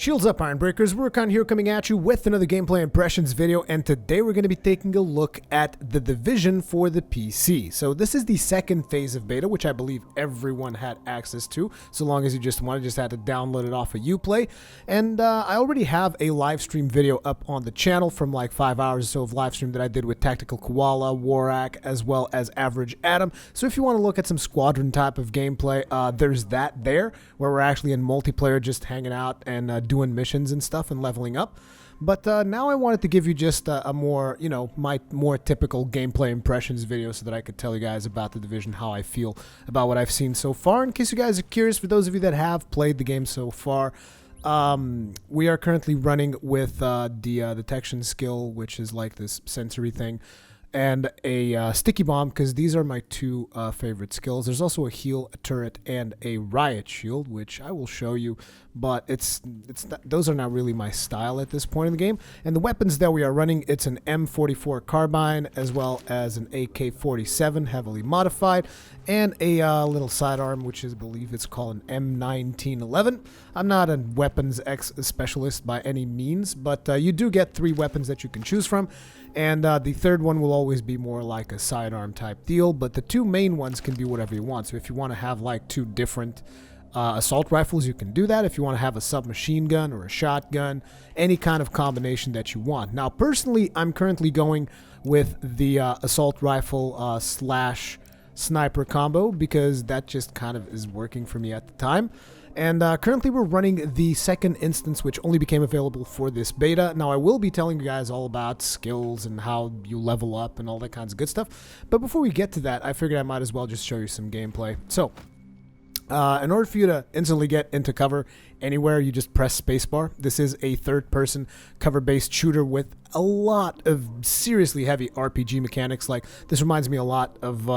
Shields up, Iron Breakers. Rurikon here coming at you with another gameplay impressions video, and today we're going to be taking a look at The Division for the PC. So this is the second phase of beta, which I believe everyone had access to, so long as you just wanted, just had to download it off of Uplay. And I already have a live stream video up on the channel from like 5 hours or so of live stream that I did with Tactical Koala, Warak, as well as Average Adam. So if you want to look at some squadron type of gameplay, there's that there, where we're actually in multiplayer just hanging out and doing missions and stuff and leveling up. But now I wanted to give you just a more, my more typical gameplay impressions video so that I could tell you guys about The Division, how I feel about what I've seen so far. In case you guys are curious, for those of you that have played the game so far, we are currently running with the detection skill, which is like this sensory thing, and a sticky bomb, because these are my two favorite skills. There's also a heal, a turret, and a riot shield, which I will show you, but it's not, those are not really my style at this point in the game. And the weapons that we are running, it's an M44 carbine, as well as an AK-47 heavily modified, and a little sidearm, which is, I believe it's called an M1911. I'm not a weapons specialist by any means, but you do get 3 weapons that you can choose from. And the third one will always be more like a sidearm type deal, but the 2 main ones can be whatever you want. So if you want to have like 2 different assault rifles, you can do that. If you want to have a submachine gun or a shotgun, any kind of combination that you want. Now, personally, I'm currently going with the assault rifle slash sniper combo, because that just kind of is working for me at the time. And currently we're running the second instance, which only became available for this beta. Now, I will be telling you guys all about skills and how you level up and all that kinds of good stuff. But before we get to that, I figured I might as well just show you some gameplay. So, in order for you to instantly get into cover anywhere, you just press spacebar. This is a third-person cover-based shooter with a lot of seriously heavy RPG mechanics. Like, this reminds me a lot of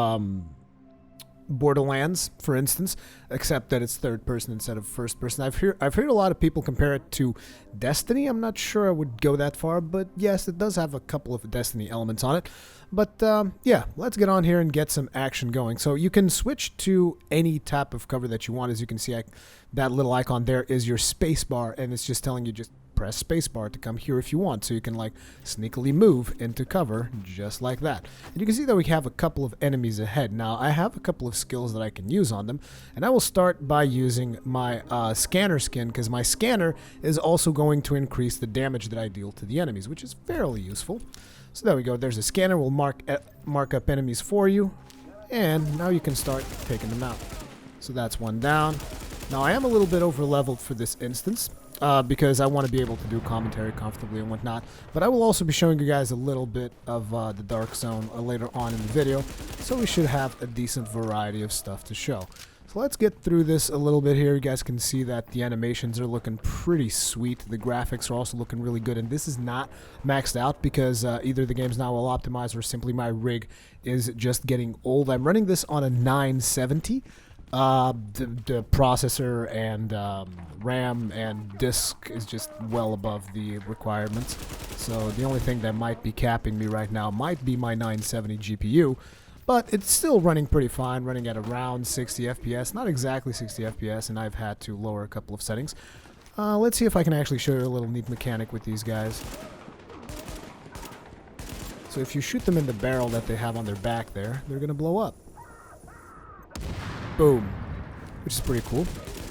Borderlands, for instance, except that it's third person instead of first person. I've heard a lot of people compare it to Destiny. I'm not sure I would go that far, but yes, it does have a couple of Destiny elements on it. But yeah, let's get on here and get some action going. So you can switch to any type of cover that you want. As you can see, that little icon there is your space bar, and it's just telling you just press spacebar to come here if you want, so you can like sneakily move into cover just like that. And you can see that we have a couple of enemies ahead. Now, I have a couple of skills that I can use on them, and I will start by using my scanner skin, because my scanner is also going to increase the damage that I deal to the enemies, which is fairly useful. So there we go. There's a scanner. We'll mark up enemies for you, and now you can start taking them out. So that's one down. Now, I am a little bit over leveled for this instance, because I want to be able to do commentary comfortably and whatnot. But I will also be showing you guys a little bit of the Dark Zone later on in the video, so we should have a decent variety of stuff to show. So let's get through this a little bit here. You guys can see that the animations are looking pretty sweet. The graphics are also looking really good, and this is not maxed out because either the game's not well optimized or simply my rig is just getting old. I'm running this on a 970. The processor and RAM and disk is just well above the requirements. So the only thing that might be capping me right now might be my 970 GPU, but it's still running pretty fine, running at around 60 FPS, not exactly 60 FPS, and I've had to lower a couple of settings. Let's see if I can actually show you a little neat mechanic with these guys. So if you shoot them in the barrel that they have on their back there, they're gonna blow up. Boom, which is pretty cool.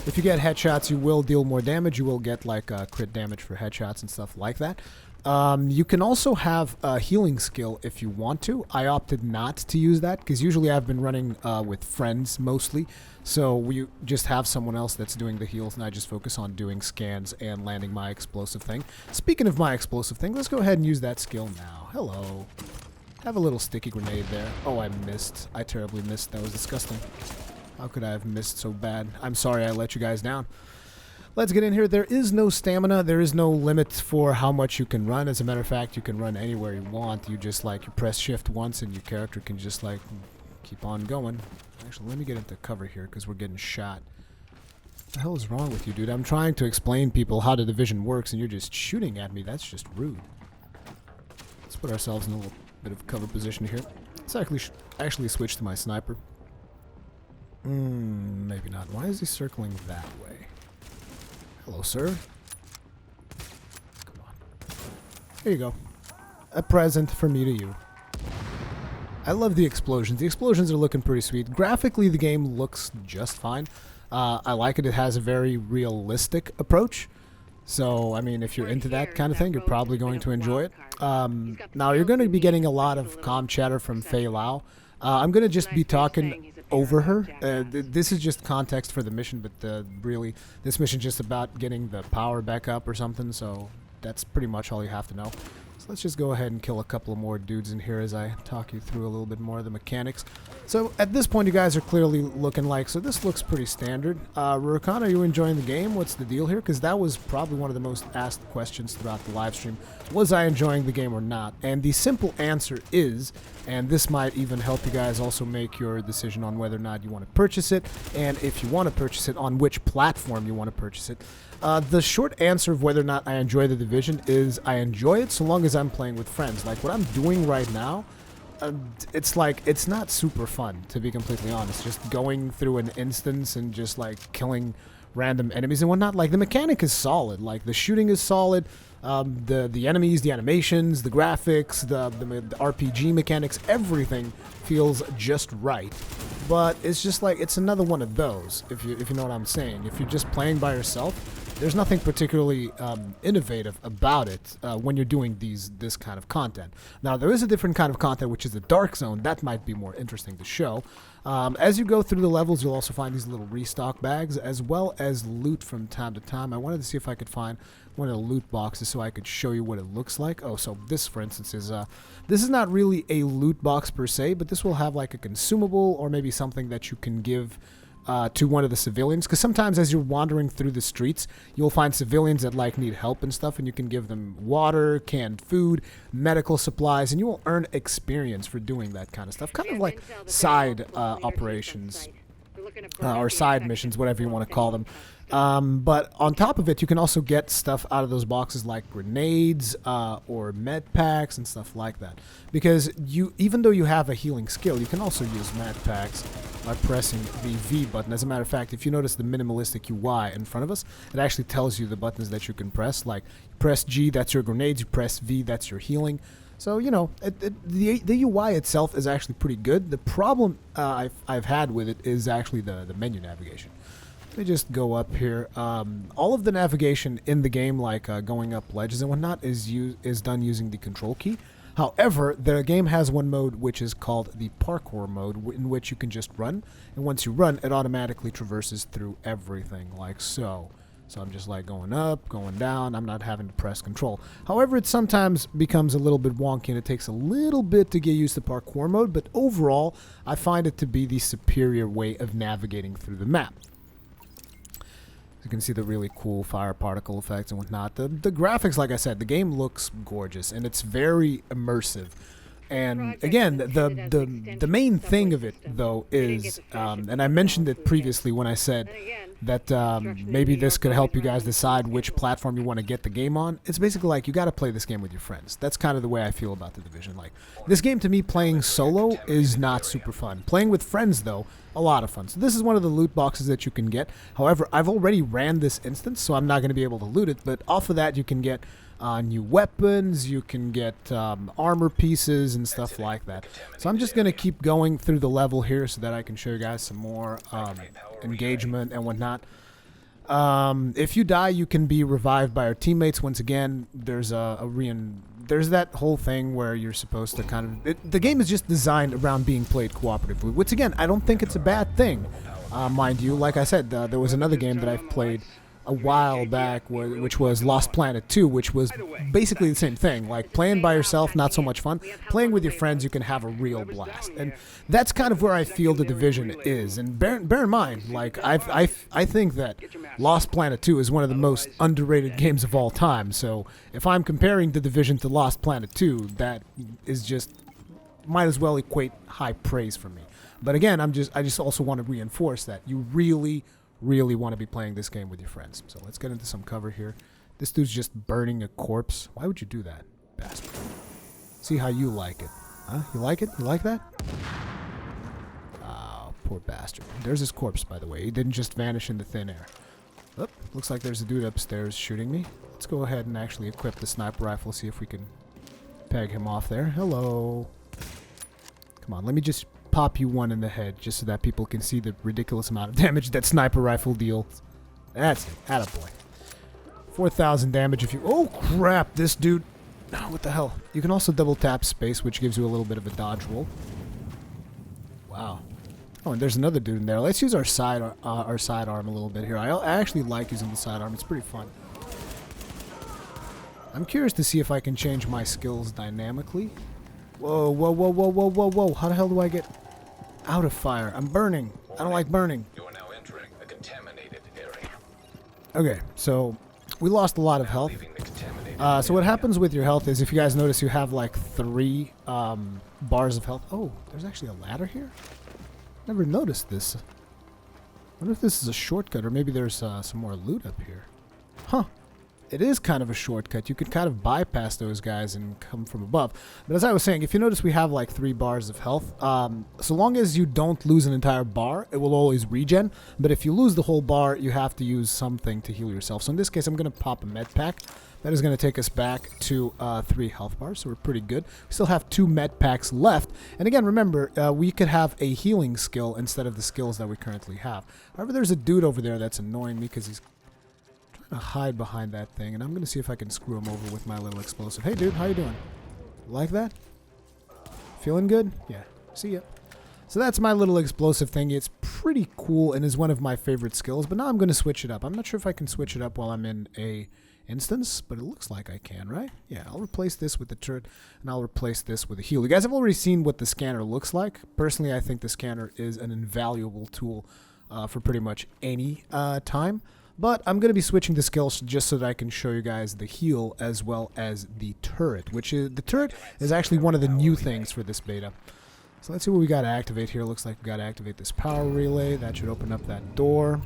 If you get headshots, you will deal more damage. You will get like crit damage for headshots and stuff like that. You can also have a healing skill if you want to. I opted not to use that because usually I've been running with friends mostly. So we just have someone else that's doing the heals, and I just focus on doing scans and landing my explosive thing. Speaking of my explosive thing, let's go ahead and use that skill now. Hello. Have a little sticky grenade there. Oh, I missed. I terribly missed. That was disgusting. How could I have missed so bad? I'm sorry I let you guys down. Let's get in here. There is no stamina. There is no limit for how much you can run. As a matter of fact, you can run anywhere you want. You just you press shift once and your character can just keep on going. Actually, let me get into cover here because we're getting shot. What the hell is wrong with you, dude? I'm trying to explain people how the Division works and you're just shooting at me. That's just rude. Let's put ourselves in a little bit of cover position here. Let's actually switch to my sniper. Maybe not. Why is he circling that way? Hello, sir. Here you go. A present from me to you. I love the explosions. The explosions are looking pretty sweet. Graphically, the game looks just fine. I like it. It has a very realistic approach. So, I mean, if you're into that kind of thing, you're probably going to enjoy it. Now, you're going to be getting a lot of comm chatter from Fei Lao. I'm going to just be talking over her. This is just context for the mission, but really, this mission is just about getting the power back up or something, so that's pretty much all you have to know. So let's just go ahead and kill a couple of more dudes in here as I talk you through a little bit more of the mechanics. So at this point, you guys are clearly looking like, so this looks pretty standard. Rurikhan, are you enjoying the game? What's the deal here? Because that was probably one of the most asked questions throughout the live stream. Was I enjoying the game or not? And the simple answer is, and this might even help you guys also make your decision on whether or not you want to purchase it, and if you want to purchase it, on which platform you want to purchase it. The short answer of whether or not I enjoy The Division is I enjoy it so long as I'm playing with friends. Like what I'm doing right now, it's like, it's not super fun, to be completely honest. Just going through an instance and just like killing random enemies and whatnot. Like the mechanic is solid, like the shooting is solid, the enemies, the animations, the graphics, the RPG mechanics, everything feels just right. But it's just like, it's another one of those, if you know what I'm saying. If you're just playing by yourself, there's nothing particularly innovative about it when you're doing this kind of content. Now, there is a different kind of content, which is the Dark Zone. That might be more interesting to show. As you go through the levels, you'll also find these little restock bags, as well as loot from time to time. I wanted to see if I could find one of the loot boxes so I could show you what it looks like. Oh, so this, for instance, is this is not really a loot box per se, but this will have like a consumable or maybe something that you can give to one of the civilians, because sometimes as you're wandering through the streets, you'll find civilians that like need help and stuff, and you can give them water, canned food, medical supplies, and you will earn experience for doing that kind of stuff. Kind of like side operations or side missions, whatever you want to call them. But on top of it, you can also get stuff out of those boxes like grenades or med packs and stuff like that. Because even though you have a healing skill, you can also use med packs by pressing the V button. As a matter of fact, if you notice the minimalistic UI in front of us, it actually tells you the buttons that you can press. Like, press G, that's your grenades. You press V, that's your healing. So, you know, the UI itself is actually pretty good. The problem I've had with it is actually the menu navigation. Let me just go up here. All of the navigation in the game, like going up ledges and whatnot, is done using the control key. However, the game has one mode which is called the parkour mode, in which you can just run, and once you run, it automatically traverses through everything, like so. So I'm just like going up, going down, I'm not having to press control. However, it sometimes becomes a little bit wonky, and it takes a little bit to get used to parkour mode, but overall, I find it to be the superior way of navigating through the map. You can see the really cool fire particle effects and whatnot. The graphics, like I said, the game looks gorgeous and it's very immersive. And again, the main thing of it though is, and I mentioned it previously when I said that maybe this could help you guys decide which platform you want to get the game on. It's basically like you got to play this game with your friends. That's kind of the way I feel about The Division. Like this game to me, playing solo is not super fun. Playing with friends though, a lot of fun. So this is one of the loot boxes that you can get. However, I've already ran this instance, so I'm not going to be able to loot it. But off of that, you can get new weapons, you can get armor pieces and stuff like that. So I'm just going to keep going through the level here so that I can show you guys some more engagement and whatnot. If you die, you can be revived by our teammates. Once again, there's there's that whole thing where you're supposed to kind of... the game is just designed around being played cooperatively, which again, I don't think it's a bad thing. Mind you, like I said, there was another game that I've played a while back, which was Lost Planet 2, which was basically the same thing. Like, playing by yourself, not so much fun. Playing with your friends, you can have a real blast. And that's kind of where I feel The Division is. And bear in mind, like, I think that Lost Planet 2 is one of the most underrated games of all time. So if I'm comparing The Division to Lost Planet 2, that is just, might as well equate high praise for me. But again, I just also want to reinforce that you really want to be playing this game with your friends. So let's get into some cover here. This dude's just burning a corpse. Why would you do that, bastard? See how you like it. Huh? You like it? You like that? Oh, poor bastard. There's his corpse, by the way. He didn't just vanish into thin air. Oh, looks like there's a dude upstairs shooting me. Let's go ahead and actually equip the sniper rifle, see if we can peg him off there. Hello. Come on, let me just pop you one in the head just so that people can see the ridiculous amount of damage that sniper rifle deals. That's it. Attaboy. 4,000 damage if you... Oh, crap. This dude... Oh, what the hell? You can also double tap space, which gives you a little bit of a dodge roll. Wow. Oh, and there's another dude in there. Let's use our sidearm a little bit here. I actually like using the sidearm. It's pretty fun. I'm curious to see if I can change my skills dynamically. Whoa, whoa, whoa, whoa, whoa, whoa, whoa. How the hell do I get out of fire? I'm burning. I don't like burning. You are now entering a contaminated area. Okay, so we lost a lot of health. So what happens with your health is, if you guys notice, you have like 3 bars of health. Oh, there's actually a ladder here? Never noticed this. I wonder if this is a shortcut, or maybe there's some more loot up here. Huh. It is kind of a shortcut. You could kind of bypass those guys and come from above. But as I was saying, if you notice, we have like 3 bars of health. So long as you don't lose an entire bar, it will always regen. But if you lose the whole bar, you have to use something to heal yourself. So in this case, I'm going to pop a med pack. That is going to take us back to 3 health bars, so we're pretty good. We still have 2 med packs left. And again, remember, we could have a healing skill instead of the skills that we currently have. However, there's a dude over there that's annoying me because he's trying to hide behind that thing. And I'm going to see if I can screw him over with my little explosive. Hey, dude, how you doing? Like that? Feeling good? Yeah. See ya. So that's my little explosive thing. It's pretty cool and is one of my favorite skills. But now I'm going to switch it up. I'm not sure if I can switch it up while I'm in a instance, but it looks like I can, right? Yeah, I'll replace this with the turret, and I'll replace this with a heal. You guys have already seen what the scanner looks like. Personally, I think the scanner is an invaluable tool for pretty much any time, but I'm going to be switching the skills just so that I can show you guys the heal as well as the turret, which is, the turret is actually one of the new things for this beta. So let's see what we got to activate here. Looks like we got to activate this power relay. That should open up that door,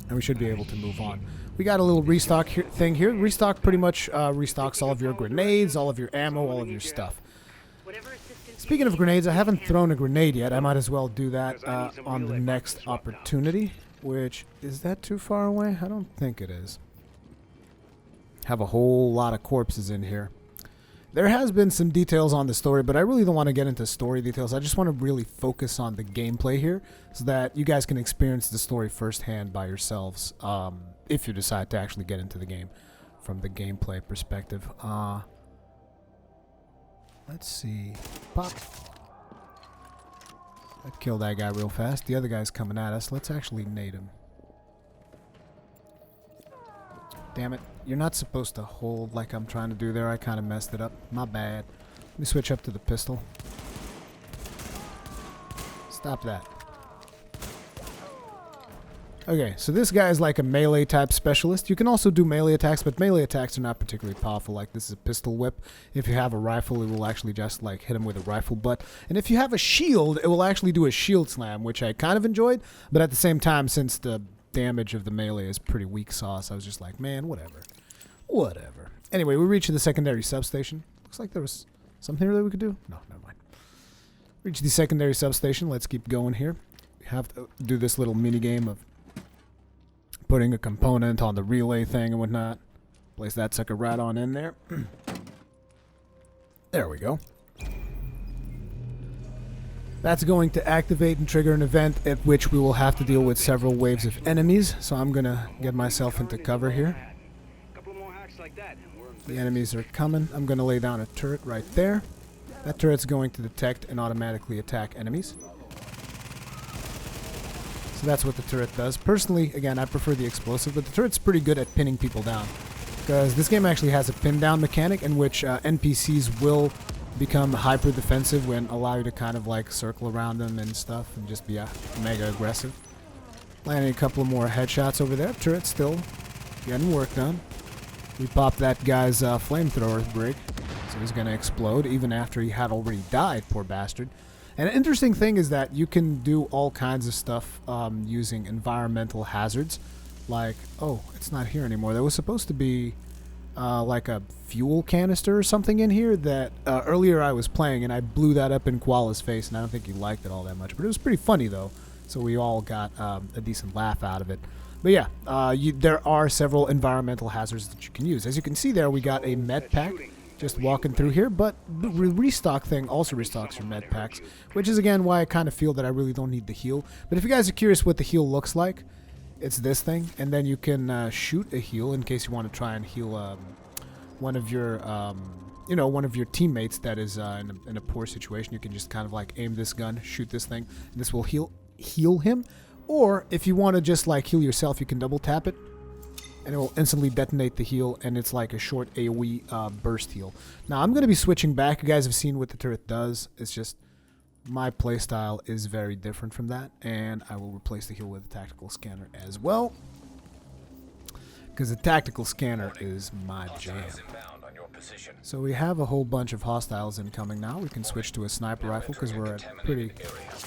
and we should be able to move on. We got a little restock thing here. Restock pretty much restocks all of your grenades, all of your ammo, all of your stuff. Speaking of grenades, I haven't thrown a grenade yet. I might as well do that on the next opportunity. Which, is that too far away? I don't think it is. Have a whole lot of corpses in here. There has been some details on the story, but I really don't want to get into story details. I just want to really focus on the gameplay here so that you guys can experience the story firsthand by yourselves if you decide to actually get into the game from the gameplay perspective. Let's see. Pop. I killed that guy real fast. The other guy's coming at us. Let's actually nade him. Damn it. You're not supposed to hold like I'm trying to do there. I kind of messed it up. My bad. Let me switch up to the pistol. Stop that. Okay, so this guy is like a melee type specialist. You can also do melee attacks, but melee attacks are not particularly powerful. Like, this is a pistol whip. If you have a rifle, it will actually just like hit him with a rifle butt. And if you have a shield, it will actually do a shield slam, which I kind of enjoyed. But at the same time, since the damage of the melee is pretty weak sauce, I was just like, man, whatever. Whatever. Anyway, we reached the secondary substation. Looks like there was something here that we could do. No, never mind. Reach the secondary substation. Let's keep going here. We have to do this little mini game of putting a component on the relay thing and whatnot. Place that sucker right on in there. There we go. That's going to activate and trigger an event at which we will have to deal with several waves of enemies. So I'm going to get myself into cover here. The enemies are coming. I'm going to lay down a turret right there. That turret's going to detect and automatically attack enemies. So that's what the turret does. Personally, again, I prefer the explosive, but the turret's pretty good at pinning people down. Because this game actually has a pin down mechanic in which NPCs will become hyper defensive when allow you to kind of like circle around them and stuff and just be mega aggressive. Landing a couple more headshots over there. Turret's still getting work done. We popped that guy's flamethrower break, so he's going to explode even after he had already died, poor bastard. And an interesting thing is that you can do all kinds of stuff using environmental hazards. Like, oh, it's not here anymore. There was supposed to be like a fuel canister or something in here that earlier I was playing, and I blew that up in Koala's face, and I don't think he liked it all that much. But it was pretty funny, though, so we all got a decent laugh out of it. But yeah, there are several environmental hazards that you can use. As you can see there, we got a med pack just walking through here, but the restock thing also restocks your med packs, which is again why I kind of feel that I really don't need the heal. But if you guys are curious what the heal looks like, it's this thing, and then you can shoot a heal in case you want to try and heal one of your one of your teammates that is in a poor situation. You can just kind of like aim this gun, shoot this thing, and this will heal him. Or if you want to just like heal yourself, you can double tap it and it will instantly detonate the heal, and it's like a short AoE burst heal. Now I'm going to be switching back. You guys have seen what the turret does. It's just my playstyle is very different from that, and I will replace the heal with a tactical scanner as well, because the tactical scanner is my jam. So we have a whole bunch of hostiles incoming now. We can switch to a sniper rifle because we're at a pretty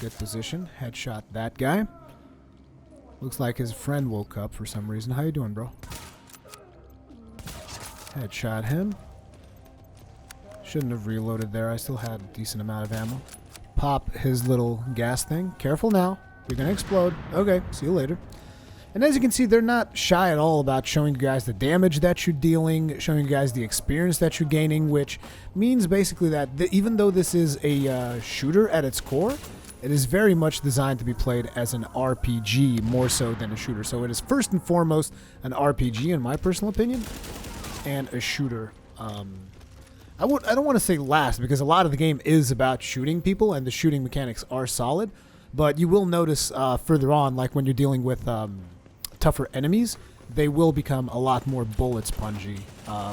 good position. Headshot that guy. Looks like his friend woke up for some reason. How you doing, bro? Headshot him. Shouldn't have reloaded there. I still had a decent amount of ammo. Pop his little gas thing. Careful now. You're going to explode. Okay, see you later. And as you can see, they're not shy at all about showing you guys the damage that you're dealing, showing you guys the experience that you're gaining, which means basically that even though this is a shooter at its core, it is very much designed to be played as an RPG more so than a shooter. So it is first and foremost an RPG, in my personal opinion, and a shooter. I don't want to say last, because a lot of the game is about shooting people, and the shooting mechanics are solid. But you will notice further on, like when you're dealing with tougher enemies, they will become a lot more bullet spongy,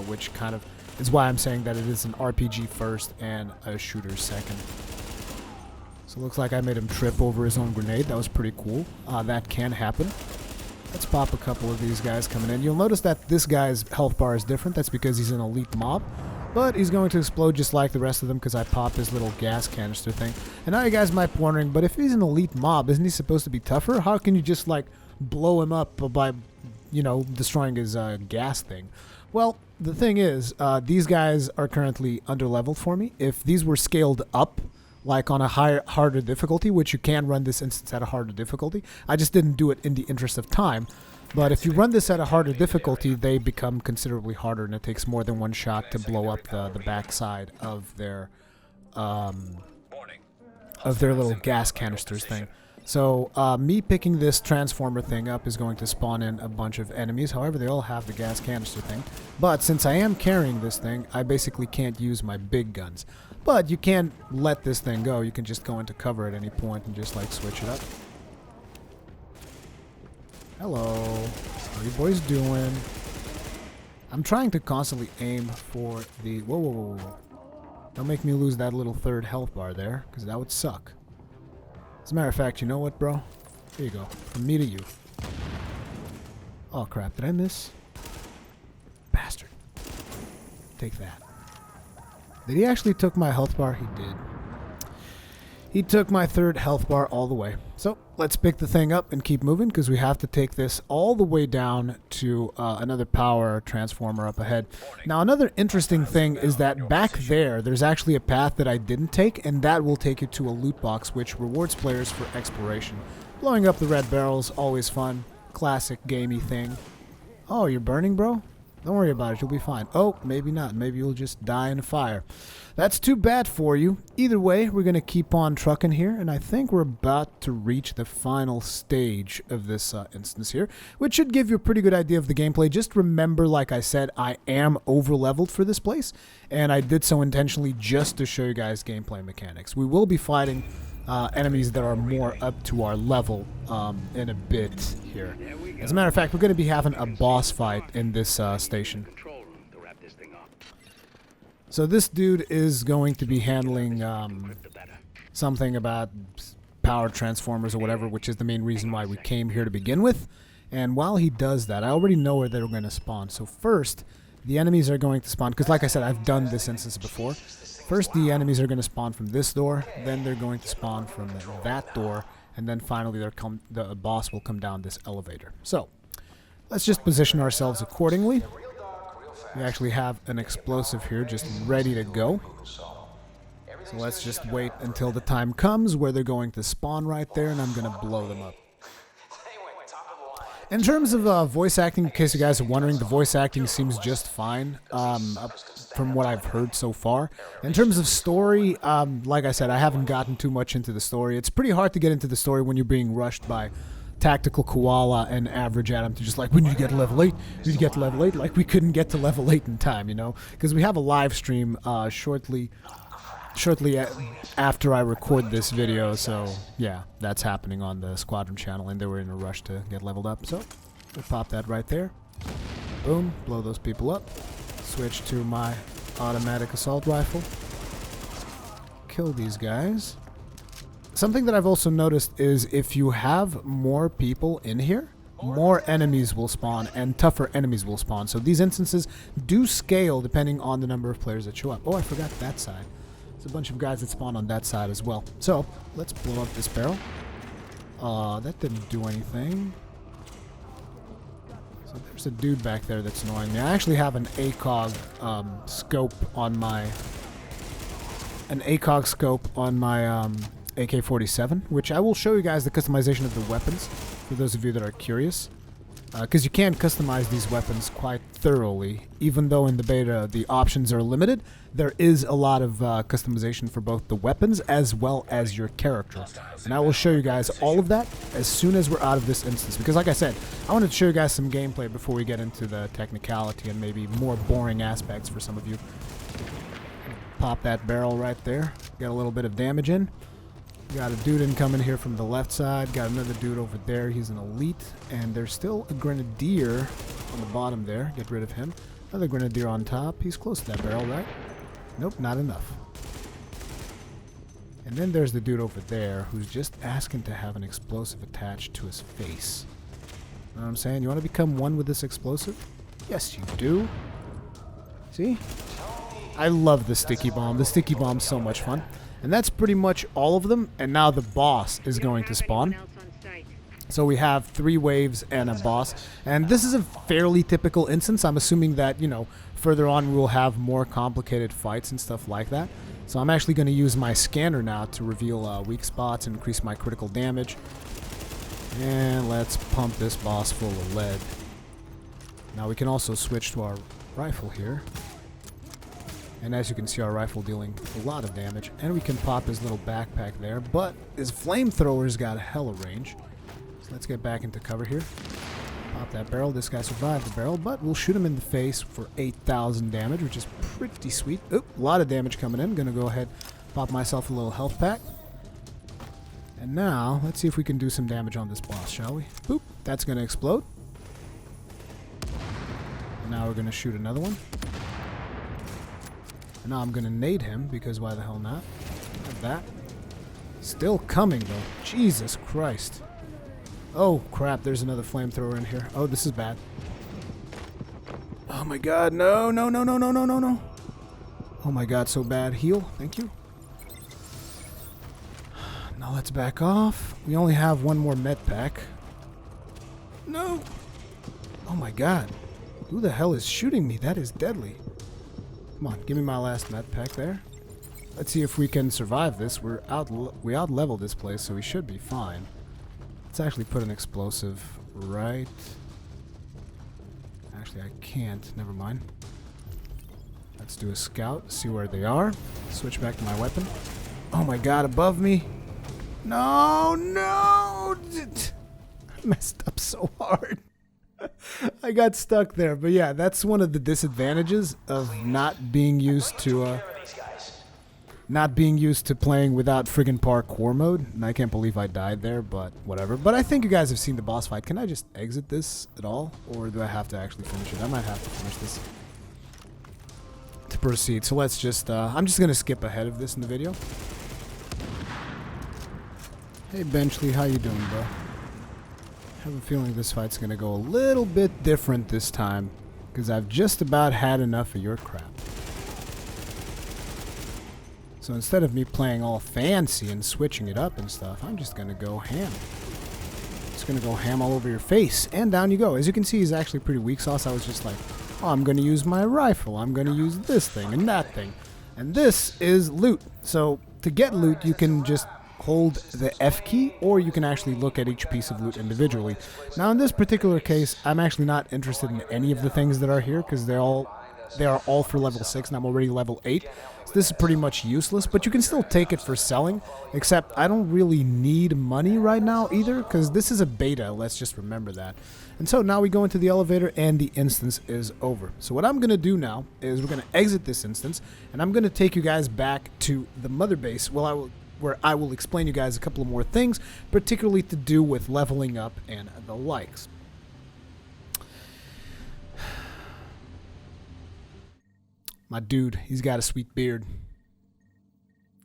which kind of is why I'm saying that it is an RPG first and a shooter second. So it looks like I made him trip over his own grenade. That was pretty cool. That can happen. Let's pop a couple of these guys coming in. You'll notice that this guy's health bar is different. That's because he's an elite mob. But he's going to explode just like the rest of them because I popped his little gas canister thing. And now you guys might be wondering, but if he's an elite mob, isn't he supposed to be tougher? How can you just like blow him up by, destroying his gas thing? Well, the thing is, these guys are currently underleveled for me. If these were scaled up, like on a harder difficulty, which you can run this instance at a harder difficulty. I just didn't do it in the interest of time. But if you run this at a harder difficulty, they become considerably harder, and it takes more than one shot to blow up the backside of their little gas canisters thing. So me picking this transformer thing up is going to spawn in a bunch of enemies. However, they all have the gas canister thing. But since I am carrying this thing, I basically can't use my big guns. But you can't let this thing go. You can just go into cover at any point and just like switch it up. Hello. How you boys doing? I'm trying to constantly aim for the... Whoa, whoa, whoa, whoa. Don't make me lose that little third health bar there, because that would suck. As a matter of fact, you know what, bro? Here you go. From me to you. Oh, crap. Did I miss? Bastard. Take that. Did he actually took my health bar? He did. He took my third health bar all the way. So let's pick the thing up and keep moving, because we have to take this all the way down to another power transformer up ahead. Now, another interesting thing is that back there's actually a path that I didn't take, and that will take you to a loot box, which rewards players for exploration. Blowing up the red barrels, always fun. Classic gamey thing. Oh, you're burning, bro? Don't worry about it, you'll be fine. Oh, maybe not. Maybe you'll just die in a fire. That's too bad for you. Either way, we're going to keep on trucking here, and I think we're about to reach the final stage of this instance here, which should give you a pretty good idea of the gameplay. Just remember, like I said, I am over-leveled for this place, and I did so intentionally just to show you guys gameplay mechanics. We will be fighting enemies that are more up to our level in a bit here. As a matter of fact, we're going to be having a boss fight in this station. So this dude is going to be handling something about power transformers or whatever, which is the main reason why we came here to begin with. And while he does that, I already know where they're going to spawn. So first, the enemies are going to spawn, because like I said, I've done this instance before. First, the enemies are going to spawn from this door, then they're going to spawn from that door, and then finally the boss will come down this elevator. So, let's just position ourselves accordingly. We actually have an explosive here just ready to go. So let's just wait until the time comes where they're going to spawn right there, and I'm going to blow them up. In terms of voice acting, in case you guys are wondering, the voice acting seems just fine from what I've heard so far. In terms of story, like I said, I haven't gotten too much into the story. It's pretty hard to get into the story when you're being rushed by Tactical Koala and Average Adam to just like, we need to get to level 8, we need to get to level 8. Like, we couldn't get to level 8 in time, you know? Because we have a live stream shortly after I record this video, so yeah, that's happening on the Squadron channel, and they were in a rush to get leveled up, so we'll pop that right there. Boom, blow those people up. Switch to my automatic assault rifle. Kill these guys. Something that I've also noticed is if you have more people in here, more enemies will spawn and tougher enemies will spawn. So these instances do scale depending on the number of players that show up. Oh, I forgot that side. There's a bunch of guys that spawn on that side as well. So let's blow up this barrel. That didn't do anything. So there's a dude back there that's annoying me. I actually have an ACOG scope on my AK-47, which I will show you guys the customization of the weapons for those of you that are curious. Because you can customize these weapons quite thoroughly. Even though in the beta the options are limited, there is a lot of customization for both the weapons as well as your character. And I will show you guys all of that as soon as we're out of this instance. Because like I said, I wanted to show you guys some gameplay before we get into the technicality and maybe more boring aspects for some of you. Pop that barrel right there. Get a little bit of damage in. Got a dude incoming here from the left side. Got another dude over there. He's an elite. And there's still a grenadier on the bottom there. Get rid of him. Another grenadier on top. He's close to that barrel, right? Nope, not enough. And then there's the dude over there who's just asking to have an explosive attached to his face. You know what I'm saying? You want to become one with this explosive? Yes, you do. See? I love the sticky bomb. The sticky bomb's so much fun. And that's pretty much all of them. And now the boss is going to spawn. So we have 3 waves and a boss. And this is a fairly typical instance. I'm assuming that, you know, further on we will have more complicated fights and stuff like that. So I'm actually going to use my scanner now to reveal weak spots and increase my critical damage. And let's pump this boss full of lead. Now we can also switch to our rifle here. And as you can see, our rifle dealing a lot of damage. And we can pop his little backpack there. But his flamethrower's got a hella range. So let's get back into cover here. Pop that barrel. This guy survived the barrel, but we'll shoot him in the face for 8,000 damage, which is pretty sweet. Oop, a lot of damage coming in. Gonna go ahead, pop myself a little health pack. And now, let's see if we can do some damage on this boss, shall we? Boop, that's gonna explode. And now we're gonna shoot another one. And now I'm gonna nade him, because why the hell not? Like that. Still coming though. Jesus Christ. Oh crap, there's another flamethrower in here. Oh, this is bad. Oh my god, no, no, no, no, no, no, no, no. Oh my god, so bad. Heal, thank you. Now let's back off. We only have one more med pack. No. Oh my god. Who the hell is shooting me? That is deadly. Come on, give me my last med pack there. Let's see if we can survive this. We out-leveled this place, so we should be fine. Let's actually put an explosive right... Actually, I can't. Never mind. Let's do a scout, see where they are. Switch back to my weapon. Oh my god, above me. No, no! I messed up so hard. I got stuck there, but yeah, that's one of the disadvantages of not being used to playing without friggin' parkour mode. And I can't believe I died there, but whatever. But I think you guys have seen the boss fight. Can I just exit this at all, or do I have to actually finish it? I might have to finish this to proceed. So let's just I'm just gonna skip ahead of this in the video. Hey Benchley, how you doing, bro? I have a feeling this fight's gonna go a little bit different this time, because I've just about had enough of your crap. So instead of me playing all fancy and switching it up and stuff, I'm just gonna go ham. Just gonna go ham all over your face, and down you go. As you can see, he's actually pretty weak sauce. I was just like, oh, I'm gonna use my rifle, I'm gonna use this thing and that thing. And this is loot. So to get loot, you can just hold the F key, or you can actually look at each piece of loot individually. Now in this particular case, I'm actually not interested in any of the things that are here because they are all for level 6 and I'm already level 8. So this is pretty much useless, but you can still take it for selling, except I don't really need money right now either because this is a beta, let's just remember that. And so now we go into the elevator and the instance is over. So what I'm going to do now is we're going to exit this instance and I'm going to take you guys back to the mother base where I will explain you guys a couple of more things, particularly to do with leveling up and the likes. My dude, he's got a sweet beard.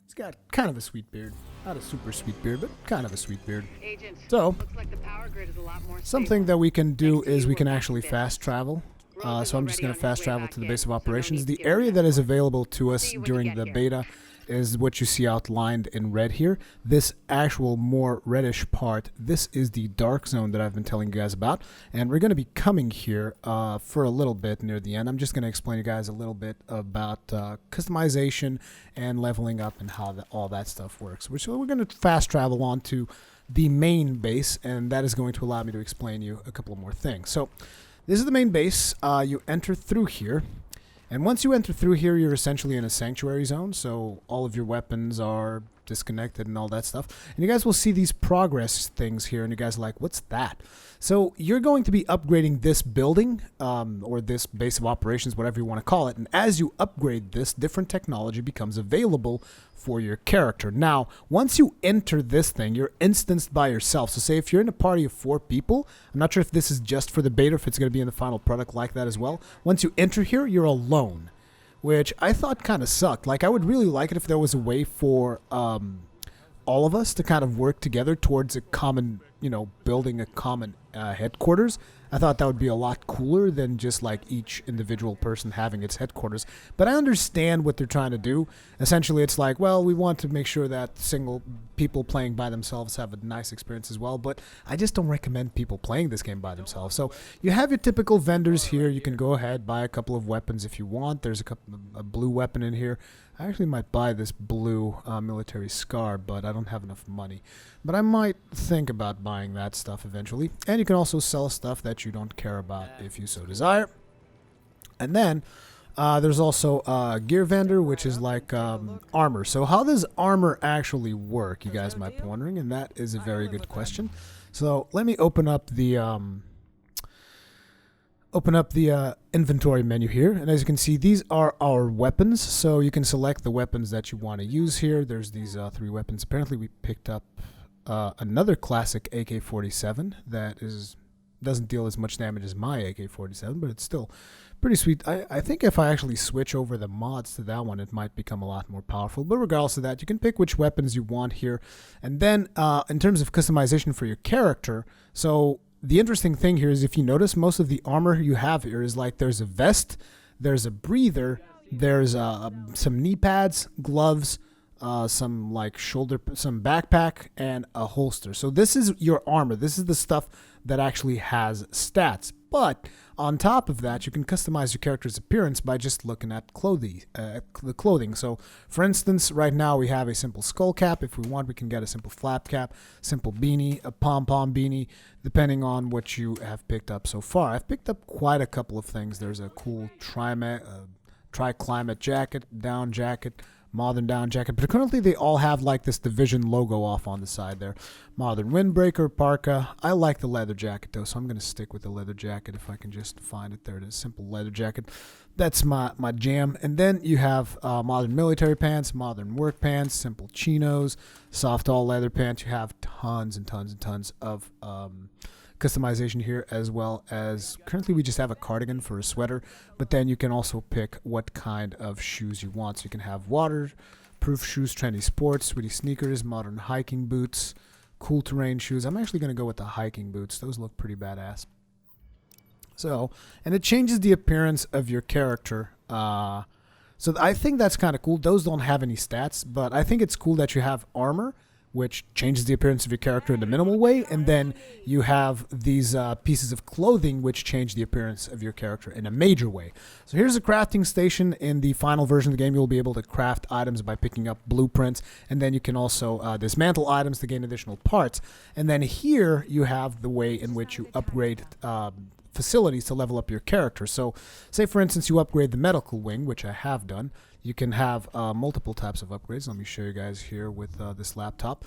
He's got kind of a sweet beard. Not a super sweet beard, but kind of a sweet beard. Agent, So, looks like the power grid is a lot more something that we can do Thanks to is you we can working actually with fast travel. So I'm just going to fast travel to the base of so no operations. need The to get area around. that is available to us See you when you during get the here. beta is what you see outlined in red here. This actual more reddish part, this is the dark zone that I've been telling you guys about. And we're going to be coming here for a little bit near the end. I'm just going to explain you guys a little bit about customization and leveling up and how all that stuff works. So we're going to fast travel on to the main base, and that is going to allow me to explain you a couple of more things. So this is the main base. You enter through here. And once you enter through here, you're essentially in a sanctuary zone, so all of your weapons are disconnected and all that stuff. And you guys will see these progress things here, and you guys are like, what's that? So you're going to be upgrading this building, or this base of operations, whatever you want to call it. And as you upgrade this, different technology becomes available for your character. Now, once you enter this thing, you're instanced by yourself. So say if you're in a party of 4 people, I'm not sure if this is just for the beta, if it's going to be in the final product like that as well. Once you enter here, you're alone, which I thought kind of sucked. Like, I would really like it if there was a way for all of us to kind of work together towards a common, building a common headquarters. I thought that would be a lot cooler than just like each individual person having its headquarters. But I understand what they're trying to do. Essentially, it's like, well, we want to make sure that single people playing by themselves have a nice experience as well. But I just don't recommend people playing this game by themselves. So you have your typical vendors here. You can go ahead, buy a couple of weapons if you want. There's a blue weapon in here. I actually might buy this blue military scar, but I don't have enough money. But I might think about buying that stuff eventually. And you can also sell stuff that you don't care about if you so desire. And then there's also a gear vendor, which is like armor. So how does armor actually work, you guys might be wondering, and that is a very good question. So let me open up the inventory menu here, and as you can see, these are our weapons. So you can select the weapons that you want to use here. There's these 3 weapons. Apparently we picked up another classic AK-47 that doesn't deal as much damage as my AK-47, but it's still pretty sweet. I think if I actually switch over the mods to that one, it might become a lot more powerful. But regardless of that, you can pick which weapons you want here. And then in terms of customization for your character, so the interesting thing here is, if you notice, most of the armor you have here is like there's a vest, there's a breather, there's some knee pads, gloves, some like some backpack, and a holster. So this is your armor. This is the stuff that actually has stats. But on top of that, you can customize your character's appearance by just looking at the clothing. So, for instance, right now we have a simple skull cap. If we want, we can get a simple flap cap, simple beanie, a pom-pom beanie, depending on what you have picked up so far. I've picked up quite a couple of things. There's a cool tri-climate jacket, down jacket, modern down jacket, but currently they all have like this Division logo off on the side there. Modern windbreaker, parka. I like the leather jacket though, so I'm going to stick with the leather jacket if I can just find it. There it is, simple leather jacket. That's my jam. And then you have modern military pants, modern work pants, simple chinos, soft all leather pants. You have tons and tons and tons of customization here, as well as currently we just have a cardigan for a sweater, but then you can also pick what kind of shoes you want. So you can have waterproof shoes, trendy sports, sweetie sneakers, modern hiking boots, cool terrain shoes. I'm actually going to go with the hiking boots. Those look pretty badass. So, and it changes the appearance of your character. So I think that's kind of cool. Those don't have any stats, but I think it's cool that you have armor, which changes the appearance of your character in a minimal way, and then you have these pieces of clothing which change the appearance of your character in a major way. So here's a crafting station. In the final version of the game, you'll be able to craft items by picking up blueprints, and then you can also dismantle items to gain additional parts. And then here you have the way in which you upgrade facilities to level up your character. So say for instance you upgrade the medical wing, which I have done. You can have multiple types of upgrades. Let me show you guys here with this laptop.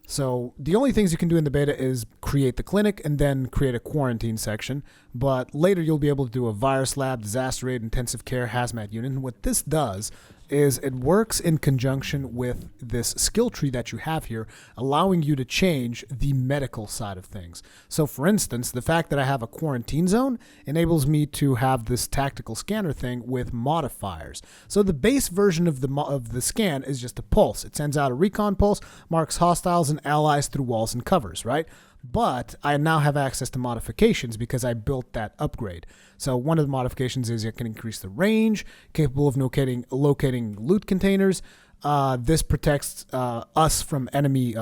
So the only things you can do in the beta is create the clinic and then create a quarantine section. But later you'll be able to do a virus lab, disaster aid, intensive care, hazmat unit. And what this does is it works in conjunction with this skill tree that you have here, allowing you to change the medical side of things. So for instance, the fact that I have a quarantine zone enables me to have this tactical scanner thing with modifiers. So the base version of the scan is just a pulse. It sends out a recon pulse, marks hostiles and allies through walls and covers, right? But I now have access to modifications because I built that upgrade. So one of the modifications is it can increase the range, capable of locating loot containers. This protects us from enemy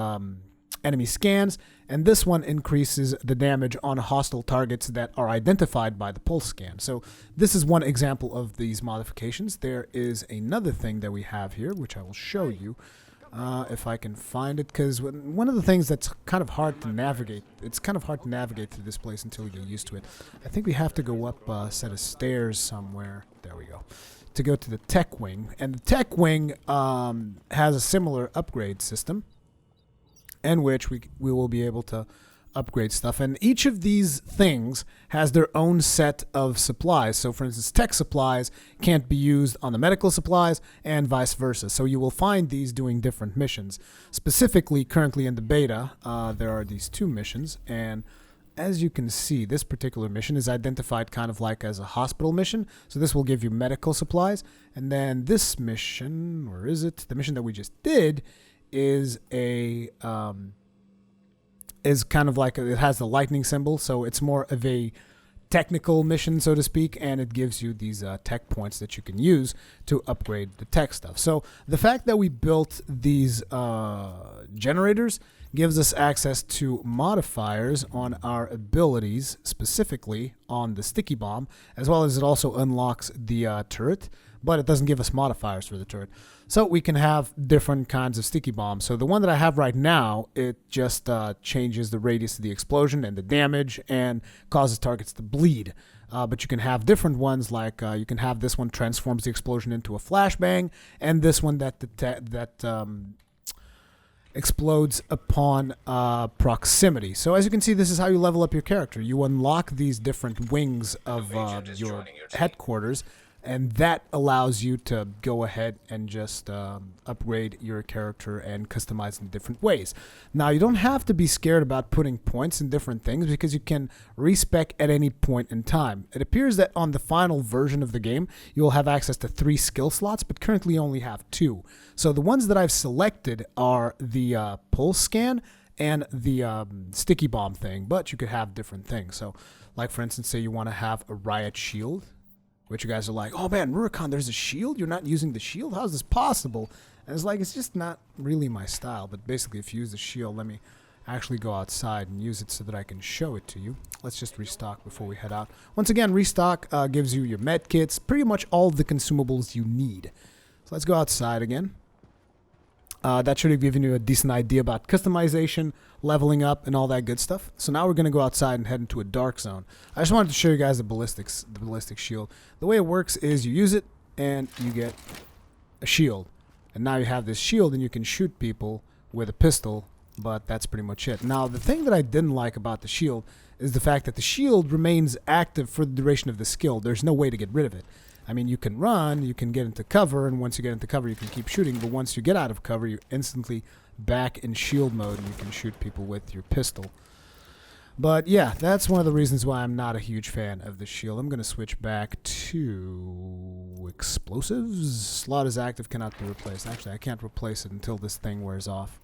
scans, and this one increases the damage on hostile targets that are identified by the pulse scan. So this is one example of these modifications. There is another thing that we have here, which I will show you. If I can find it, because one of the things that's kind of hard to navigate, it's kind of hard to navigate through this place until you get used to it. I think we have to go up a set of stairs somewhere. There we go. To go to the tech wing. And the tech wing has a similar upgrade system in which we will be able to upgrade stuff. And each of these things has their own set of supplies. So for instance, tech supplies can't be used on the medical supplies and vice versa. So you will find these doing different missions. Specifically, currently in the beta, there are these two missions. And as you can see, this particular mission is identified kind of like as a hospital mission. So this will give you medical supplies. And then this mission, or is it? The mission that we just did is a... is kind of like it has the lightning symbol, so it's more of a technical mission, so to speak, and it gives you these tech points that you can use to upgrade the tech stuff. So the fact that we built these generators gives us access to modifiers on our abilities, specifically on the sticky bomb, as well as it also unlocks the turret, but it doesn't give us modifiers for the turret. So we can have different kinds of sticky bombs. So the one that I have right now, it just changes the radius of the explosion and the damage and causes targets to bleed. But you can have different ones, like you can have this one transforms the explosion into a flashbang, and this one that explodes upon proximity. So as you can see, this is how you level up your character. You unlock these different wings of your headquarters, and that allows you to go ahead and just upgrade your character and customize in different ways. Now, you don't have to be scared about putting points in different things because you can respec at any point in time. It appears that on the final version of the game, you'll have access to 3 skill slots, but currently you only have 2. So the ones that I've selected are the pulse scan and the sticky bomb thing, but you could have different things. So, like for instance, say you want to have a riot shield, which you guys are like, oh man, Rurikon, there's a shield? You're not using the shield? How's this possible? And it's like, it's just not really my style. But basically, if you use the shield, let me actually go outside and use it so that I can show it to you. Let's just restock before we head out. Once again, restock gives you your med kits, pretty much all of the consumables you need. So let's go outside again. That should have given you a decent idea about customization, leveling up, and all that good stuff. So now we're going to go outside and head into a dark zone. I just wanted to show you guys the ballistic shield. The way it works is you use it, and you get a shield. And now you have this shield, and you can shoot people with a pistol, but that's pretty much it. Now, the thing that I didn't like about the shield is the fact that the shield remains active for the duration of the skill. There's no way to get rid of it. I mean, you can run, you can get into cover, and once you get into cover, you can keep shooting. But once you get out of cover, you're instantly back in shield mode, and you can shoot people with your pistol. But yeah, that's one of the reasons why I'm not a huge fan of the shield. I'm going to switch back to explosives. Slot is active, cannot be replaced. Actually, I can't replace it until this thing wears off.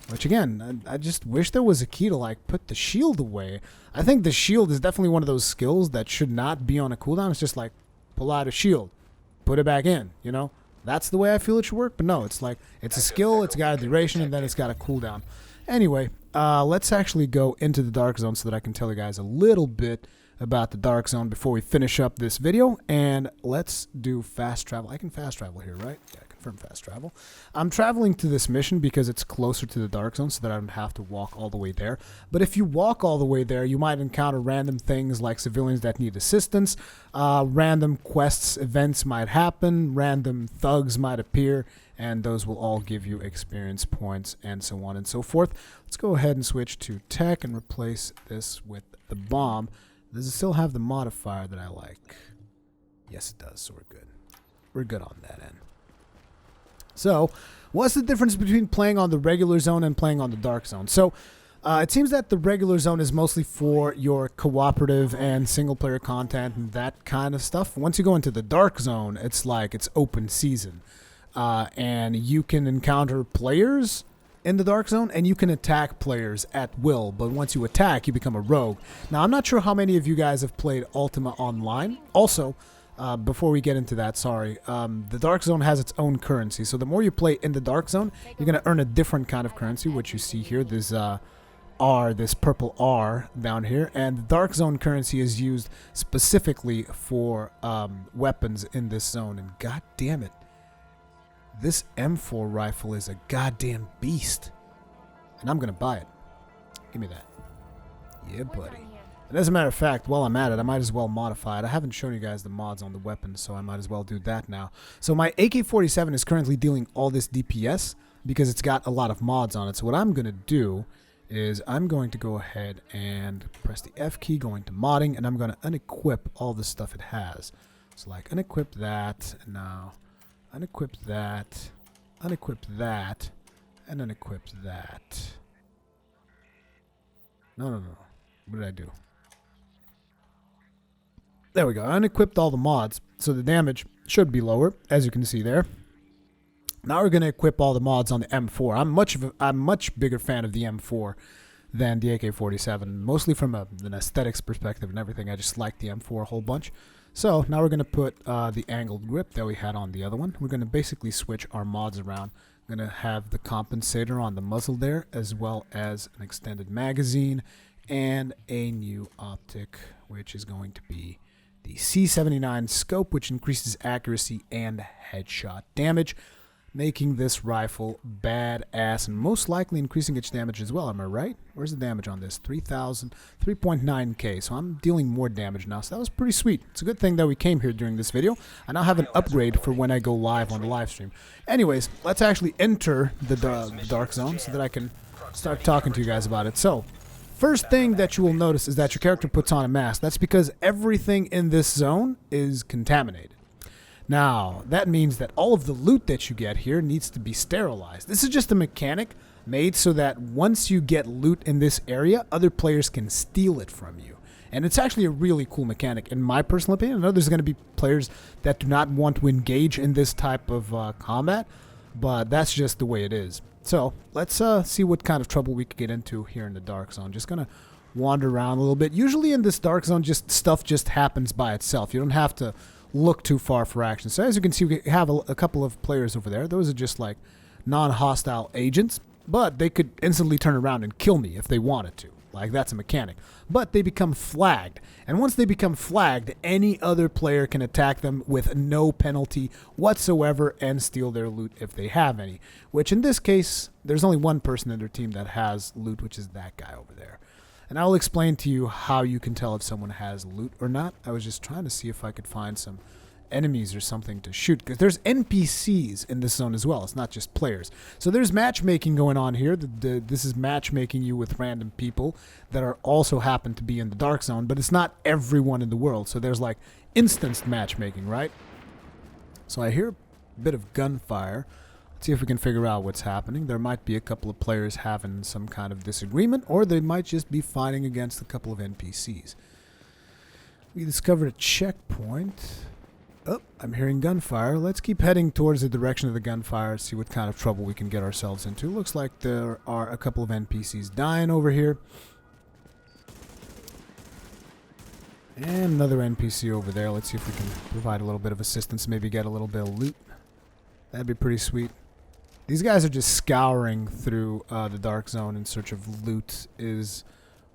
Which again, I just wish there was a key to like put the shield away. I think the shield is definitely one of those skills that should not be on a cooldown. It's just like, pull out a shield, put it back in, you know? That's the way I feel it should work. But no, it's like it's a skill, it's got a duration, and then it's got a cooldown. Anyway, let's actually go into the Dark Zone so that I can tell you guys a little bit about the Dark Zone before we finish up this video. And let's do fast travel. I can fast travel here, right? Yeah, confirm fast travel. I'm traveling to this mission because it's closer to the Dark Zone so that I don't have to walk all the way there. But if you walk all the way there, you might encounter random things like civilians that need assistance, random quests, events might happen, random thugs might appear, and those will all give you experience points and so on and so forth. Let's go ahead and switch to tech and replace this with the bomb. Does it still have the modifier that I like? Yes, it does, so we're good. We're good on that end. So, what's the difference between playing on the regular zone and playing on the Dark Zone? So, it seems that the regular zone is mostly for your cooperative and single-player content and that kind of stuff. Once you go into the Dark Zone, it's like it's open season. And you can encounter players in the Dark Zone, and you can attack players at will, but once you attack, you become a rogue. Now, I'm not sure how many of you guys have played Ultima Online. Also, before we get into that, the Dark Zone has its own currency, so the more you play in the Dark Zone, you're going to earn a different kind of currency, which you see here, this R, this purple R down here, and the Dark Zone currency is used specifically for weapons in this zone, and god damn it, this M4 rifle is a goddamn beast. And I'm going to buy it. Give me that. Yeah, buddy. And as a matter of fact, while I'm at it, I might as well modify it. I haven't shown you guys the mods on the weapons, so I might as well do that now. So my AK-47 is currently dealing all this DPS because it's got a lot of mods on it. So what I'm going to do is I'm going to go ahead and press the F key, go into modding, and I'm going to unequip all the stuff it has. So like unequip that, and now unequip that, and unequip that. No. What did I do? There we go. I unequipped all the mods, so the damage should be lower, as you can see there. Now we're going to equip all the mods on the M4. I'm much bigger fan of the M4 than the AK-47, mostly from an aesthetics perspective and everything. I just like the M4 a whole bunch. So now we're going to put the angled grip that we had on the other one. We're going to basically switch our mods around. I'm going to have the compensator on the muzzle there, as well as an extended magazine and a new optic, which is going to be the C79 scope, which increases accuracy and headshot damage, making this rifle badass and most likely increasing its damage as well. Am I right? Where's the damage on this? 3.9k. So I'm dealing more damage now. So that was pretty sweet. It's a good thing that we came here during this video. I now have an upgrade for when I go live on the live stream. Anyways, let's actually enter the Dark Zone so that I can start talking to you guys about it. So, first thing that you will notice is that your character puts on a mask. That's because everything in this zone is contaminated. Now, that means that all of the loot that you get here needs to be sterilized. This is just a mechanic made so that once you get loot in this area, other players can steal it from you. And it's actually a really cool mechanic, in my personal opinion. I know there's going to be players that do not want to engage in this type of combat, but that's just the way it is. So, let's see what kind of trouble we could get into here in the Dark Zone. Just going to wander around a little bit. Usually in this Dark Zone, stuff just happens by itself. You don't have to look too far for action. So as you can see, we have a couple of players over there. Those are just like non-hostile agents, but they could instantly turn around and kill me if they wanted to. Like, that's a mechanic. But they become flagged. And once they become flagged, any other player can attack them with no penalty whatsoever and steal their loot if they have any. Which in this case, there's only one person in their team that has loot, which is that guy over there. And I'll explain to you how you can tell if someone has loot or not. I was just trying to see if I could find some enemies or something to shoot, because there's NPCs in this zone as well. It's not just players. So there's matchmaking going on here. This is matchmaking you with random people that are also happen to be in the Dark Zone, but it's not everyone in the world. So there's like instanced matchmaking, right? So I hear a bit of gunfire. Let's see if we can figure out what's happening. There might be a couple of players having some kind of disagreement, or they might just be fighting against a couple of NPCs. We discovered a checkpoint. Oh, I'm hearing gunfire. Let's keep heading towards the direction of the gunfire, see what kind of trouble we can get ourselves into. Looks like there are a couple of NPCs dying over here. And another NPC over there. Let's see if we can provide a little bit of assistance, maybe get a little bit of loot. That'd be pretty sweet. These guys are just scouring through the dark zone in search of loot is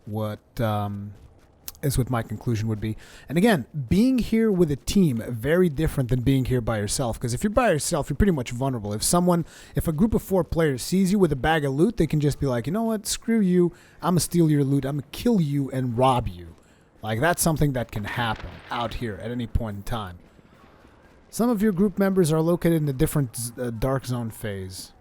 what my conclusion would be. And again, being here with a team, very different than being here by yourself. Because if you're by yourself, you're pretty much vulnerable. If a group of 4 players sees you with a bag of loot, they can just be like, you know what, screw you, I'm going to steal your loot, I'm going to kill you and rob you. Like, that's something that can happen out here at any point in time. Some of your group members are located in a different dark zone phase.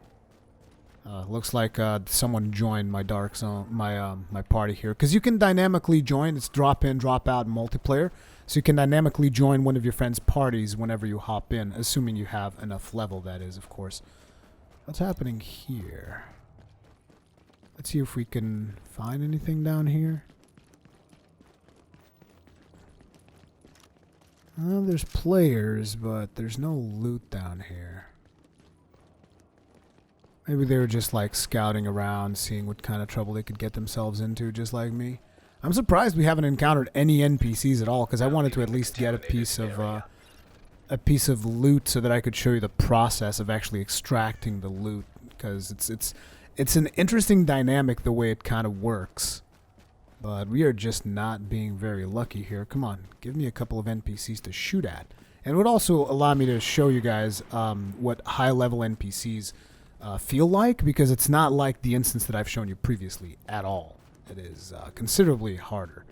Looks like someone joined my dark zone, my party here. Because you can dynamically join. It's drop in, drop out multiplayer. So you can dynamically join one of your friends' parties whenever you hop in, assuming you have enough level, that is, of course. What's happening here? Let's see if we can find anything down here. There's players, but there's no loot down here. Maybe they were just like scouting around, seeing what kind of trouble they could get themselves into, just like me. I'm surprised we haven't encountered any NPCs at all, because I wanted to at least get a piece of loot so that I could show you the process of actually extracting the loot, because it's an interesting dynamic the way it kind of works. But we are just not being very lucky here. Come on, give me a couple of NPCs to shoot at. And it would also allow me to show you guys what high-level NPCs feel like, because it's not like the instance that I've shown you previously at all. It is considerably harder.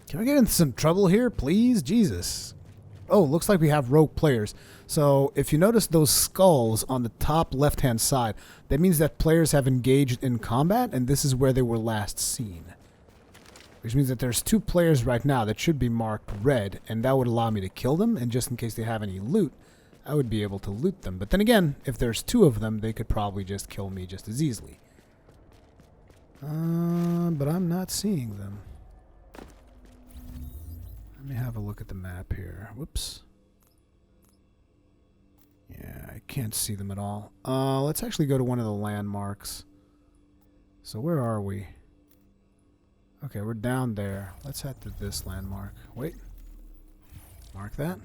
Can I get into some trouble here, please? Jesus. Oh, looks like we have rogue players. So if you notice those skulls on the top left-hand side, that means that players have engaged in combat, and this is where they were last seen. Which means that there's 2 players right now that should be marked red, and that would allow me to kill them, and just in case they have any loot, I would be able to loot them. But then again, if there's 2 of them, they could probably just kill me just as easily. But I'm not seeing them. Let me have a look at the map here. Whoops. Yeah, I can't see them at all. Let's actually go to one of the landmarks. So where are we? Okay, we're down there. Let's head to this landmark. Wait. Mark that.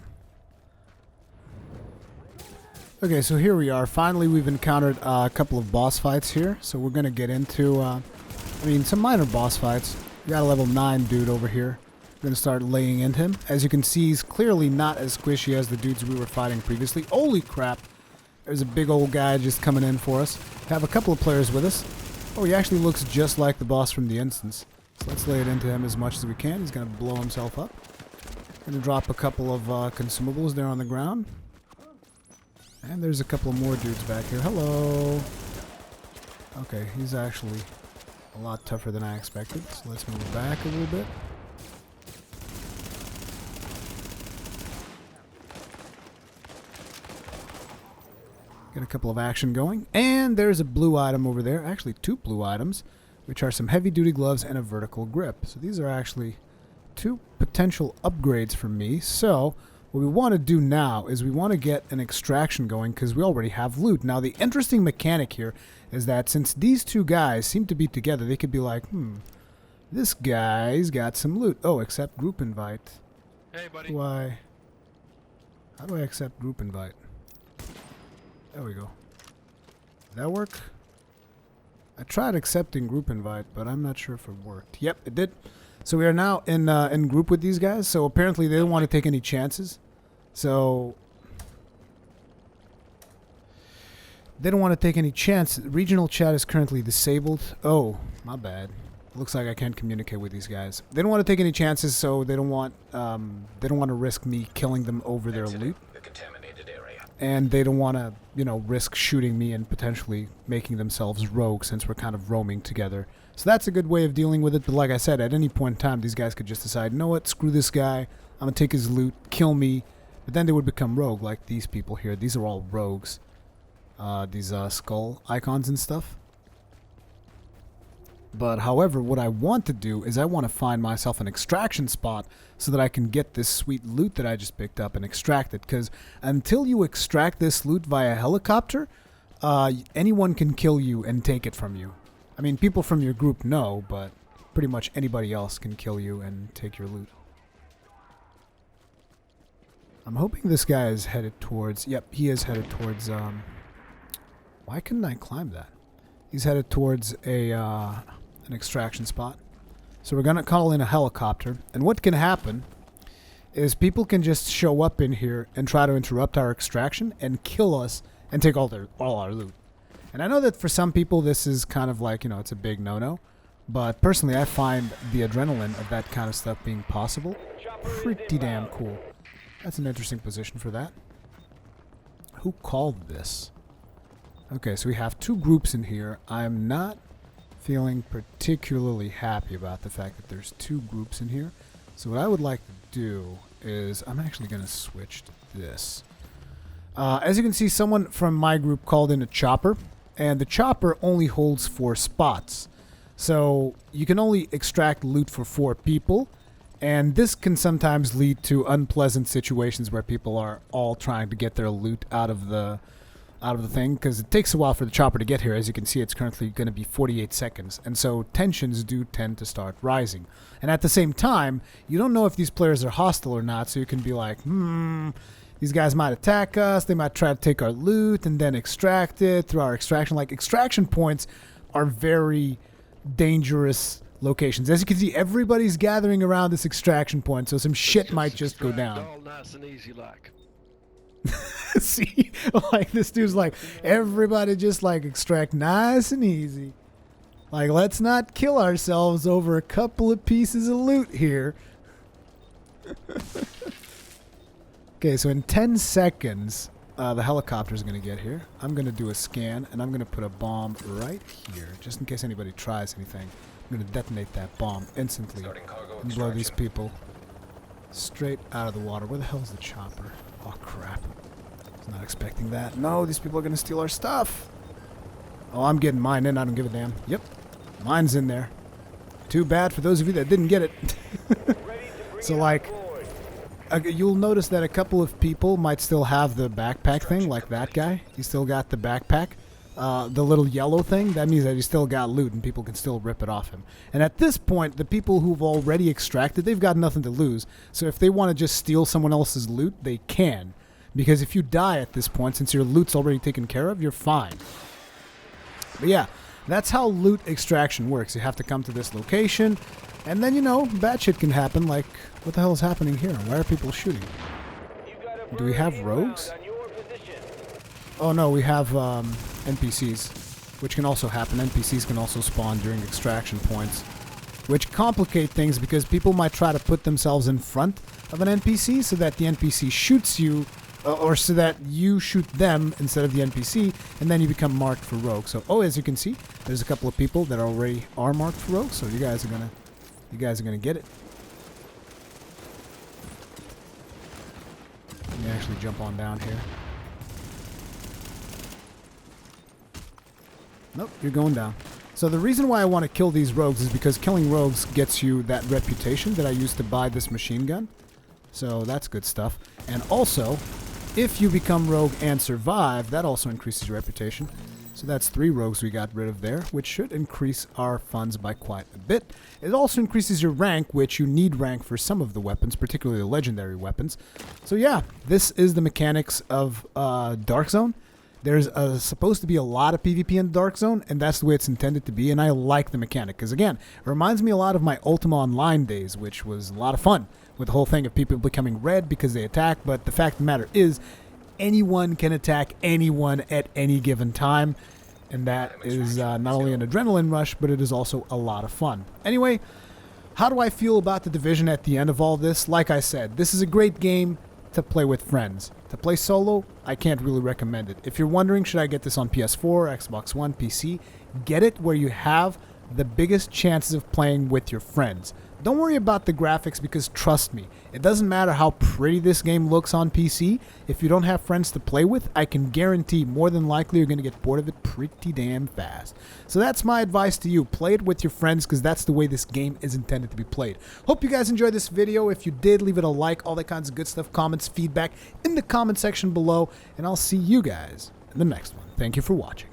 Okay, so here we are. Finally, we've encountered a couple of boss fights here. So we're going to get into, some minor boss fights. We got a level 9 dude over here. We're going to start laying into him. As you can see, he's clearly not as squishy as the dudes we were fighting previously. Holy crap. There's a big old guy just coming in for us. We have a couple of players with us. Oh, he actually looks just like the boss from the instance. So let's lay it into him as much as we can. He's going to blow himself up. Going to drop a couple of consumables there on the ground. And there's a couple of more dudes back here. Hello. Okay, he's actually a lot tougher than I expected. So let's move back a little bit. Get a couple of action going. And there's a blue item over there. Actually, 2 blue items, which are some heavy-duty gloves and a vertical grip. So these are actually 2 potential upgrades for me. So what we want to do now is we want to get an extraction going because we already have loot. Now, the interesting mechanic here is that since these 2 guys seem to be together, they could be like, this guy's got some loot. Oh, accept group invite. Hey, buddy. How do I accept group invite? There we go. Did that work? I tried accepting group invite, but I'm not sure if it worked. Yep, it did. So we are now in group with these guys. So apparently they don't want to take any chances. So they don't want to take any chances. Regional chat is currently disabled. Oh, my bad. Looks like I can't communicate with these guys. They don't want to take any chances, so they don't want to risk me killing them over their loot. The contaminated area. And they don't want to, risk shooting me and potentially making themselves rogue since we're kind of roaming together. So that's a good way of dealing with it. But like I said, at any point in time, these guys could just decide, you know what, screw this guy. I'm going to take his loot, kill me. But then they would become rogue like these people here. These are all rogues. These skull icons and stuff. But however, what I want to do is I want to find myself an extraction spot so that I can get this sweet loot that I just picked up and extract it. Because until you extract this loot via helicopter, anyone can kill you and take it from you. I mean, people from your group know, but pretty much anybody else can kill you and take your loot. I'm hoping this guy is headed towards... Yep, he is headed towards... Why couldn't I climb that? He's headed towards an extraction spot. So we're going to call in a helicopter. And what can happen is people can just show up in here and try to interrupt our extraction and kill us and take all our loot. And I know that for some people this is kind of like, you know, it's a big no-no. But personally, I find the adrenaline of that kind of stuff being possible pretty damn cool. That's an interesting position for that. Who called this? Okay, so we have two groups in here. I'm not feeling particularly happy about the fact that there's two groups in here. So what I would like to do is I'm actually going to switch to this. As you can see, someone from my group called in a chopper, and the chopper only holds 4 spots. So you can only extract loot for 4 people, and this can sometimes lead to unpleasant situations where people are all trying to get their loot out of the thing, because it takes a while for the chopper to get here. As you can see, it's currently going to be 48 seconds, and so tensions do tend to start rising. And at the same time, you don't know if these players are hostile or not, so you can be like, these guys might attack us, they might try to take our loot and then extract it through our extraction. Like, extraction points are very dangerous locations. As you can see, everybody's gathering around this extraction point, so some shit might just go down. All nice and easy like. See, like this dude's like, everybody just like extract nice and easy. Like, let's not kill ourselves over a couple of pieces of loot here. Okay, so in 10 seconds, the helicopter's going to get here. I'm going to do a scan, and I'm going to put a bomb right here, just in case anybody tries anything. I'm going to detonate that bomb instantly and blow these people straight out of the water. Where the hell is the chopper? Oh, crap. I was not expecting that. No, these people are going to steal our stuff. Oh, I'm getting mine in. I don't give a damn. Yep. Mine's in there. Too bad for those of you that didn't get it. So, like, you'll notice that a couple of people might still have the backpack thing, like that guy. He still got the backpack. The little yellow thing, that means that he still got loot and people can still rip it off him. And at this point, the people who've already extracted, they've got nothing to lose. So if they want to just steal someone else's loot, they can. Because if you die at this point, since your loot's already taken care of, you're fine. But yeah, that's how loot extraction works. You have to come to this location, and then, you know, bad shit can happen. Like, what the hell is happening here? Why are people shooting? Do we have rogues? Oh no, we have NPCs, which can also happen. NPCs can also spawn during extraction points, which complicate things because people might try to put themselves in front of an NPC so that the NPC shoots you, or so that you shoot them instead of the NPC, and then you become marked for rogue. So, as you can see, there's a couple of people that already are marked for rogue, so you guys are gonna get it. Let me actually jump on down here. Nope, you're going down. So the reason why I want to kill these rogues is because killing rogues gets you that reputation that I used to buy this machine gun. So that's good stuff. And also, if you become rogue and survive, that also increases your reputation. So that's 3 rogues we got rid of there, which should increase our funds by quite a bit. It also increases your rank, which you need rank for some of the weapons, particularly the legendary weapons. So yeah, this is the mechanics of Dark Zone. There's supposed to be a lot of PvP in Dark Zone, and that's the way it's intended to be, and I like the mechanic, because again, it reminds me a lot of my Ultima Online days, which was a lot of fun, with the whole thing of people becoming red because they attack, but the fact of the matter is, anyone can attack anyone at any given time, and that is not only an adrenaline rush, but it is also a lot of fun. Anyway, how do I feel about The Division at the end of all this? Like I said, this is a great game to play with friends. To play solo, I can't really recommend it. If you're wondering, should I get this on PS4, Xbox One, PC, get it where you have the biggest chances of playing with your friends. Don't worry about the graphics because trust me, it doesn't matter how pretty this game looks on PC. If you don't have friends to play with, I can guarantee more than likely you're going to get bored of it pretty damn fast. So that's my advice to you. Play it with your friends because that's the way this game is intended to be played. Hope you guys enjoyed this video. If you did, leave it a like, all that kinds of good stuff, comments, feedback in the comment section below, and I'll see you guys in the next one. Thank you for watching.